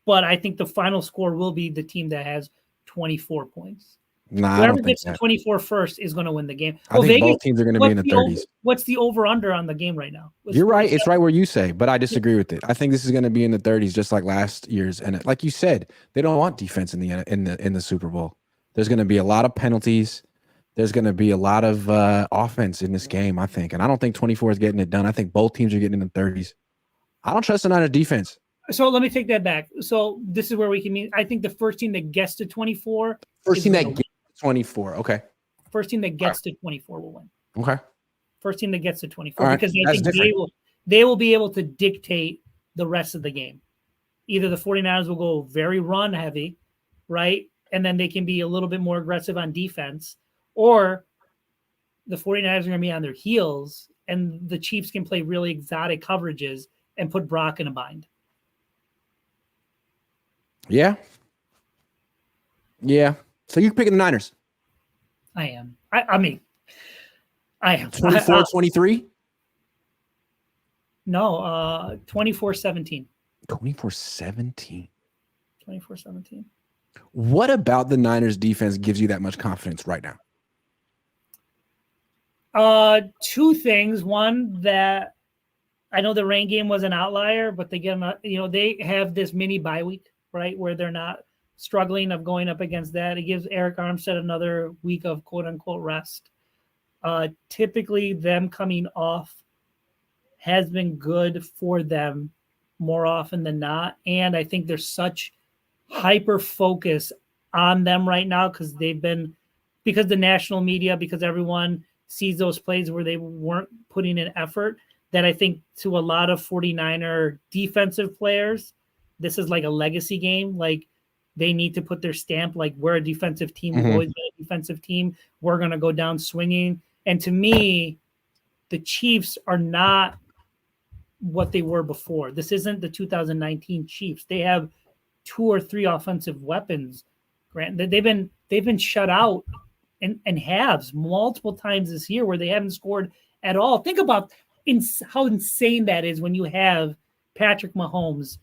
but I think the final score will be the team that has 24 points. Nah, whoever gets to 24 first is going to win the game. I think both teams are going to be in the 30s. What's the over-under on the game right now? You're right. It's right where you say, but I disagree with it. I think this is going to be in the 30s, just like last year's. And like you said, they don't want defense in the Super Bowl. There's going to be a lot of penalties. There's going to be a lot of offense in this game, I think. And I don't think 24 is getting it done. I think both teams are getting in the 30s. I don't trust the Niners defense. So let me take that back. So this is where we can meet. I think the first team that gets to 24. First team that gets 24. Okay. First team that gets to 24 will win. Okay. First team that gets to 24, right. because I think they will be able to dictate the rest of the game. Either the 49ers will go very run heavy, right? And then they can be a little bit more aggressive on defense, or the 49ers are going to be on their heels and the Chiefs can play really exotic coverages and put Brock in a bind. Yeah. Yeah. So you're picking the Niners? I am. I mean, I am. 24-23? No, 24-17. 24-17. 24-17. What about the Niners defense gives you that much confidence right now? Two things. One, that I know the rain game was an outlier, but they they have this mini bye week, right, where they're not struggling of going up against that. It gives Eric Armstead another week of quote unquote rest. Typically them coming off has been good for them more often than not. And I think there's such hyper focus on them right now because the national media, because everyone sees those plays where they weren't putting in effort, that I think to a lot of 49er defensive players, this is like a legacy game. Like, they need to put their stamp, like, we're a defensive team. We've always been a defensive team. We're going to go down swinging. And to me, the Chiefs are not what they were before. This isn't the 2019 Chiefs. They have 2 or 3 offensive weapons. Grant, they've been shut out and halves multiple times this year where they haven't scored at all. Think about how insane that is when you have Patrick Mahomes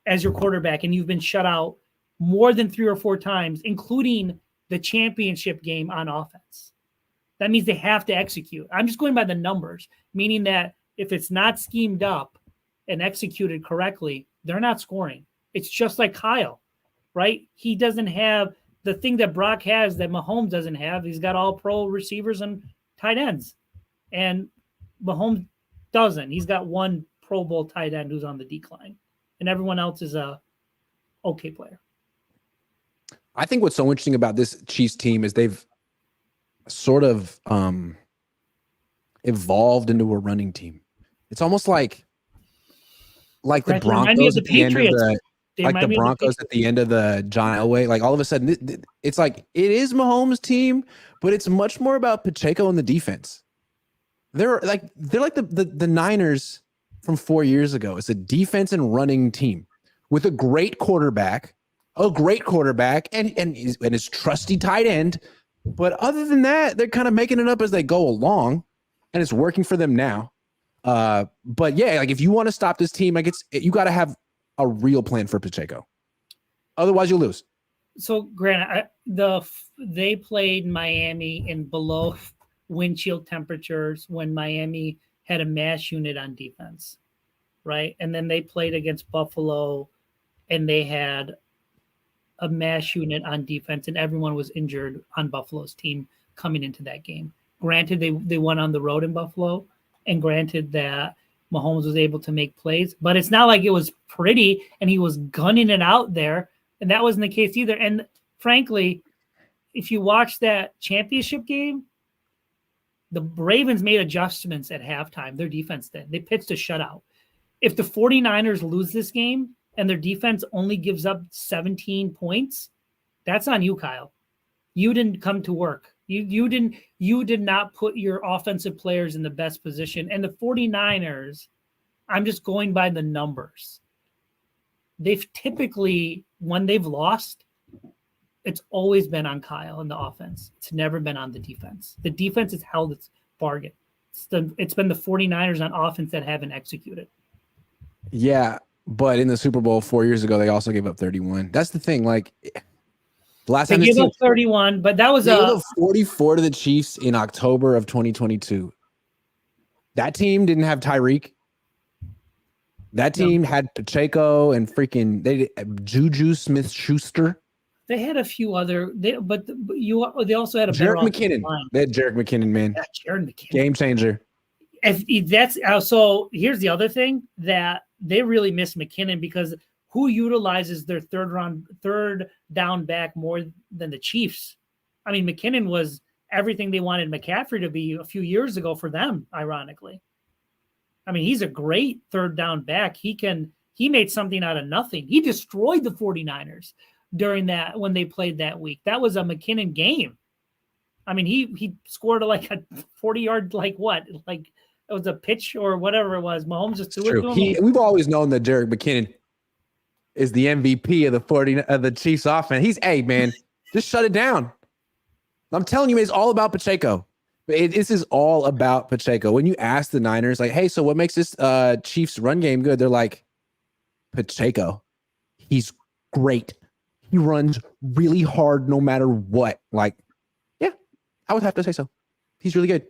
as your quarterback and you've been shut out more than 3 or 4 times, including the championship game on offense. That means they have to execute. I'm just going by the numbers, meaning that if it's not schemed up and executed correctly, they're not scoring. It's just like Kyle, right? He doesn't have the thing that Brock has that Mahomes doesn't have. He's got all pro receivers and tight ends. And Mahomes doesn't. He's got one Pro Bowl tight end who's on the decline. And everyone else is a okay player. I think what's so interesting about this Chiefs team is they've sort of evolved into a running team. It's almost like the Broncos at the end of the the Broncos at the end of the John Elway. Like all of a sudden, it's like it is Mahomes' team, but it's much more about Pacheco and the defense. They're like the Niners from 4 years ago. It's a defense and running team with a great quarterback, and his trusty tight end. But other than that, they're kind of making it up as they go along, and it's working for them now. But yeah, like if you want to stop this team, like you got to have a real plan for Pacheco. Otherwise, you'll lose. So, Grant, they played Miami in below wind chill temperatures when Miami had a mass unit on defense, right? And then they played against Buffalo, and they had a mass unit on defense, and everyone was injured on Buffalo's team coming into that game. Granted, they went on the road in Buffalo, and granted that Mahomes was able to make plays, but it's not like it was pretty and he was gunning it out there, and that wasn't the case either. And frankly, if you watch that championship game, the Ravens made adjustments at halftime. Their defense did. They pitched a shutout. If the 49ers lose this game and their defense only gives up 17 points, that's on you, Kyle. You didn't come to work. You did not put your offensive players in the best position. And the 49ers, I'm just going by the numbers. They've typically, when they've lost, it's always been on Kyle and the offense. It's never been on the defense. The defense has held its bargain. It's been the 49ers on offense that haven't executed. Yeah, but in the Super Bowl 4 years ago, they also gave up 31. That's the thing. Like, the last time they gave up 31, but that was they gave up 44 to the Chiefs in October of 2022. That team didn't have Tyreek. That team had Pacheco and Juju Smith-Schuster. They had a few other, they also had a Jerick McKinnon. They had Jerick McKinnon, man. Yeah, Jerick McKinnon. Game changer. So here's the other thing that they really miss McKinnon, because who utilizes their third down back more than the Chiefs? I mean, McKinnon was everything they wanted McCaffrey to be a few years ago for them, ironically. I mean, he's a great third down back. He made something out of nothing. He destroyed the 49ers during that, when they played that week. That was a McKinnon game. I mean, he scored like a 40-yard, like it was a pitch or whatever it was. Mahomes just threw it to him. We've always known that Jerick McKinnon is the MVP of the Chiefs offense. Hey, man, just shut it down. I'm telling you, it's all about Pacheco. This is all about Pacheco. When you ask the Niners, like, hey, so what makes this Chiefs run game good? They're like, Pacheco. He's great. He runs really hard no matter what. Like, yeah, I would have to say so. He's really good.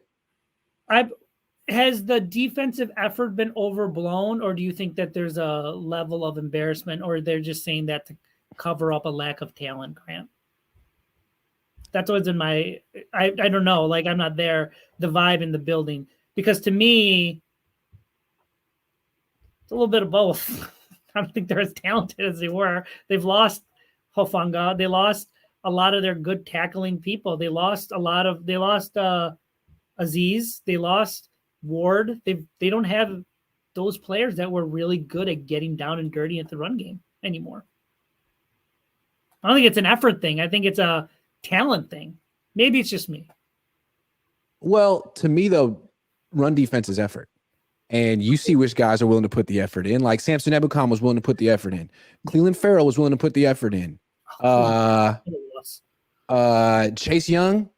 Has the defensive effort been overblown, or do you think that there's a level of embarrassment, or they're just saying that to cover up a lack of talent, Grant? That's always been I don't know. Like, I'm not there, the vibe in the building. Because to me, it's a little bit of both. I don't think they're as talented as they were. They've lost Hofanga. They lost a lot of their good tackling people. They lost Aziz. They lost Ward. They don't have those players that were really good at getting down and dirty at the run game anymore. I don't think it's an effort thing. I think it's a talent thing. Maybe it's just me. Well, to me, though, run defense is effort. And you see which guys are willing to put the effort in. Like Samson Ebukam was willing to put the effort in. Cleveland Farrell was willing to put the effort in. Chase Young,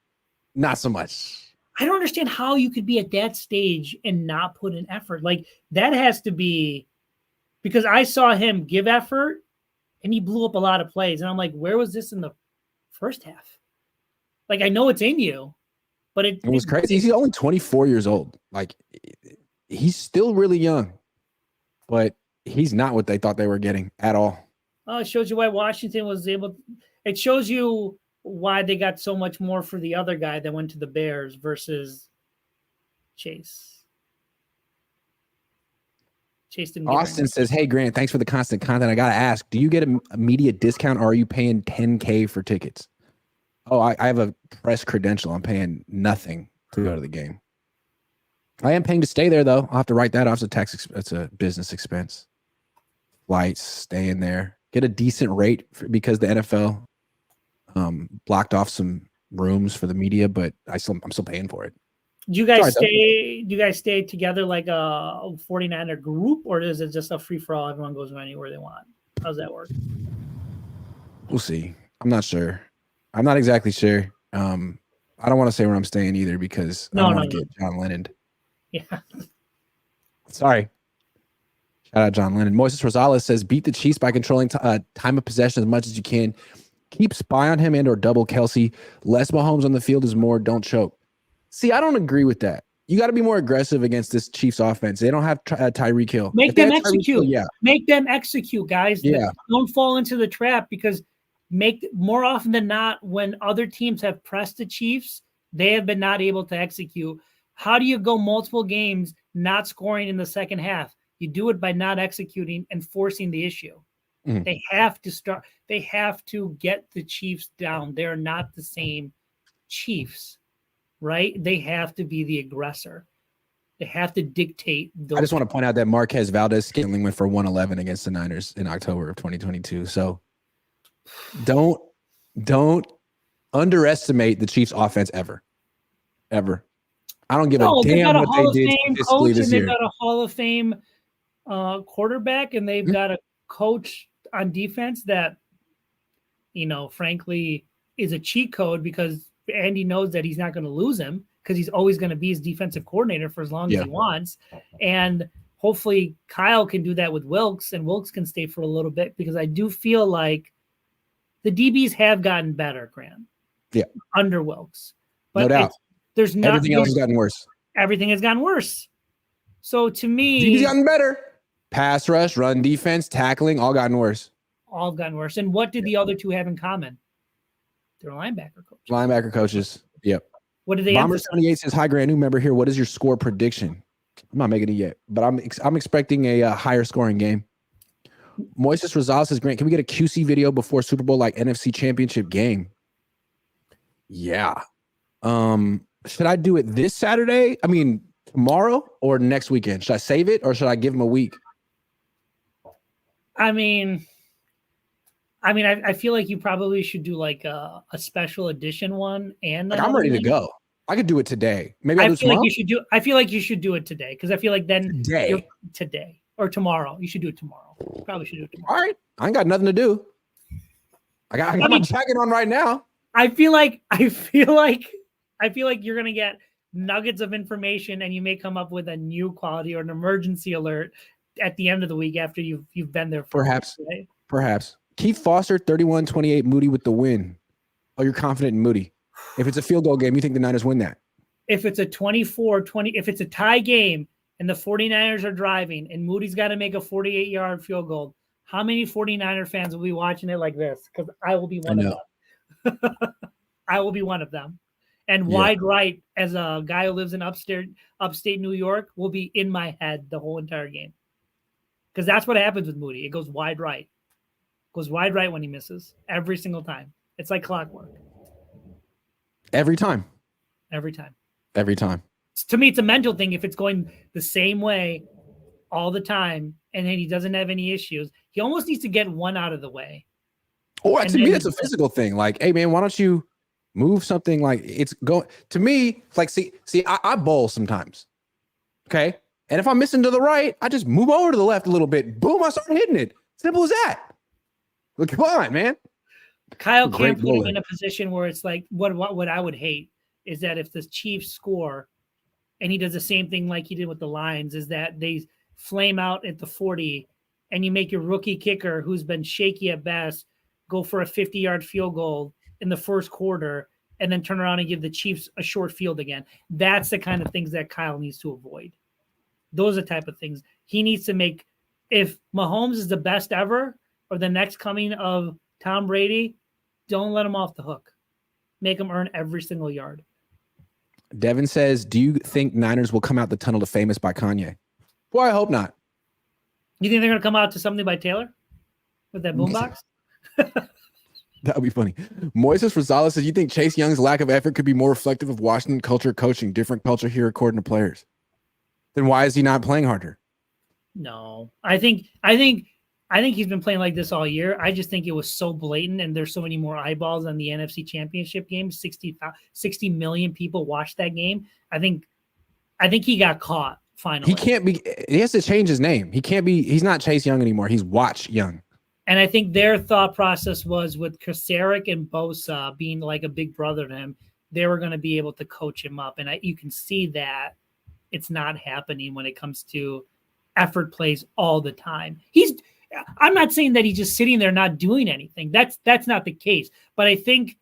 not so much. I don't understand how you could be at that stage and not put in effort. Like, that has to be, because I saw him give effort and he blew up a lot of plays. And I'm like, where was this in the first half? Like, I know it's in you, but it was crazy. He's only 24 years old. Like, he's still really young, but he's not what they thought they were getting at all. Oh, it shows you why Washington was able. It shows you why they got so much more for the other guy that went to the Bears versus Chase. Chase didn't. Austin says, "Hey Grant, thanks for the constant content. I gotta ask, do you get a immediate discount, or are you paying $10K for tickets?" Oh, I have a press credential. I'm paying nothing to go to the game. I am paying to stay there, though. I'll have to write that off as a tax. It's a business expense. Flights, staying there, get a decent rate because the NFL blocked off some rooms for the media, but I'm still paying for it. Do you guys stay? Do you guys stay together like a 49er group, or is it just a free for all? Everyone goes anywhere they want. How's that work? We'll see. I'm not sure. I'm not exactly sure. I don't want to say where I'm staying either because I don't want to get John Lennon. Yeah. Sorry. Shout out John Lennon. Moises Rosales says, beat the Chiefs by controlling time of possession as much as you can. Keep spy on him and or double Kelsey. Less Mahomes on the field is more. Don't choke. See, I don't agree with that. You got to be more aggressive against this Chiefs offense. They don't have Tyreek Hill. Make them execute. Yeah. Make them execute, guys. Yeah. Don't fall into the trap because more often than not, when other teams have pressed the Chiefs, they have been not able to execute. How do you go multiple games not scoring in the second half? You do it by not executing and forcing the issue. Mm-hmm. They have to start. They have to get the Chiefs down. They're not the same Chiefs, right? They have to be the aggressor. They have to dictate. I just want to point out that Marquez Valdez-Scantling went for 111 against the Niners in October of 2022. So don't underestimate the Chiefs' offense ever. I don't give a damn what they did statistically this year. They've got a Hall of Fame quarterback, and they've got a coach on defense that, frankly, is a cheat code because Andy knows that he's not going to lose him because he's always going to be his defensive coordinator for as long as he wants. And hopefully Kyle can do that with Wilkes, and Wilkes can stay for a little bit because I do feel like the DBs have gotten better, Grant. Yeah. Under Wilkes. But no doubt. Everything else has gotten worse. Everything has gotten worse. So to me, DB's gotten better. Pass rush, run defense, tackling, all gotten worse. All gotten worse. And what did the other two have in common? They're linebacker coaches. Linebacker coaches. Yep. What did they? Bomber 78 says, "Hi Grant, new member here. What is your score prediction?" I'm not making it yet, but I'm expecting a higher scoring game. Moises Rosales says, "Grant, can we get a QC video before Super Bowl like NFC Championship game?" Yeah. Should I do it this Saturday? I mean, tomorrow or next weekend? Should I save it or should I give him a week? I feel like you probably should do like a special edition one. And I'm ready to go. I could do it today. Maybe I'll do it tomorrow. I feel like you should do it today because I feel like then today or tomorrow. You should do it tomorrow. You probably should do it tomorrow. All right. I ain't got nothing to do. I got my jacket on right now. I feel like you're gonna get nuggets of information, and you may come up with a new quality or an emergency alert at the end of the week after you've been there. Perhaps. Keith Foster, 31-28, Moody with the win. Oh, you're confident in Moody. If it's a field goal game, you think the Niners win that? If it's a 24-20, if it's a tie game and the 49ers are driving and Moody's got to make a 48-yard field goal, how many 49er fans will be watching it like this? Because I will be one of them. I will be one of them. And wide right, as a guy who lives in upstate New York, will be in my head the whole entire game. Because that's what happens with Moody. It goes wide right. Goes wide right when he misses every single time. It's like clockwork. Every time. To me, it's a mental thing. If it's going the same way all the time and then he doesn't have any issues, he almost needs to get one out of the way. Or to me, it's a physical thing. Like, hey, man, why don't you move something like it's going to me? Like, see, I bowl sometimes. Okay. And if I'm missing to the right, I just move over to the left a little bit. Boom, I start hitting it. Simple as that. Look, come on, man. Kyle can't put him in a position where it's like what I would hate is that if the Chiefs score and he does the same thing like he did with the Lions, is that they flame out at the 40 and you make your rookie kicker, who's been shaky at best, go for a 50-yard field goal in the first quarter and then turn around and give the Chiefs a short field again. That's the kind of things that Kyle needs to avoid. Those are the type of things he needs to make. If Mahomes is the best ever or the next coming of Tom Brady, don't let him off the hook. Make him earn every single yard. Devin says, do you think Niners will come out the tunnel to famous by Kanye? Boy, I hope not. You think they're going to come out to something by Taylor with that boombox? That would be funny. Moises Rosales says, you think Chase Young's lack of effort could be more reflective of Washington culture coaching, different culture here according to players? Then why is he not playing harder? No, I think he's been playing like this all year. I just think it was so blatant, and there's so many more eyeballs on the NFC Championship game. 60 million people watched that game. I think he got caught finally. He can't be. He has to change his name. He can't be. He's not Chase Young anymore. He's Watch Young. And I think their thought process was with Kasaric and Bosa being like a big brother to him, they were going to be able to coach him up. And you can see that it's not happening when it comes to effort plays all the time. I'm not saying that he's just sitting there not doing anything. That's not the case. But I think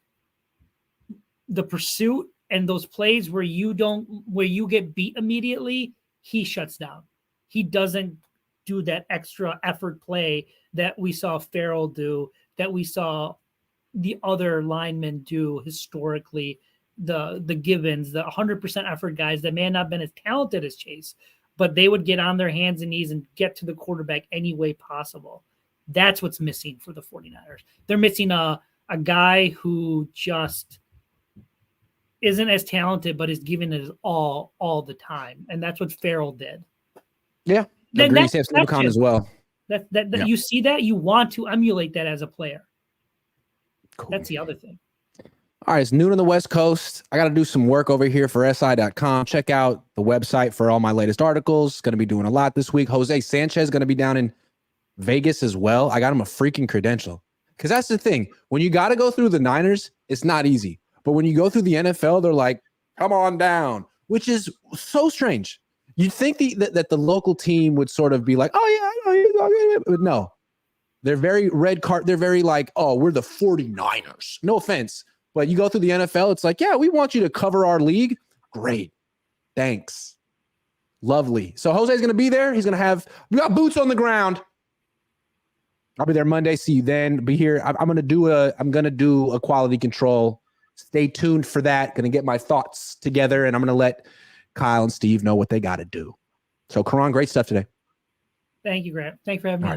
the pursuit and those plays where you get beat immediately, he shuts down. He doesn't do that extra effort play that we saw Farrell do, that we saw the other linemen do historically, the Givens, the 100% effort guys that may have not been as talented as Chase, but they would get on their hands and knees and get to the quarterback any way possible. That's what's missing for the 49ers. They're missing a guy who just isn't as talented, but is giving it all the time. And that's what Farrell did. Yeah. That's as well. That You see that, you want to emulate that as a player. Cool. That's the other thing. All right, it's noon on the West Coast. I got to do some work over here for SI.com. Check out the website for all my latest articles. Going to be doing a lot this week. Jose Sanchez is going to be down in Vegas as well. I got him a freaking credential. Because that's the thing. When you got to go through the Niners, it's not easy. But when you go through the NFL, they're like, come on down, which is so strange. You'd think that the local team would sort of be like, oh, yeah, but no. They're very red card. They're very like, oh, we're the 49ers. No offense. But you go through the NFL, it's like, yeah, we want you to cover our league. Great. Thanks. Lovely. So Jose's going to be there. We got boots on the ground. I'll be there Monday. See you then. Be here. I'm going to do a quality control. Stay tuned for that. Going to get my thoughts together, and I'm going to let Kyle and Steve know what they got to do. So, Karan, great stuff today. Thank you, Grant. Thanks for having me on.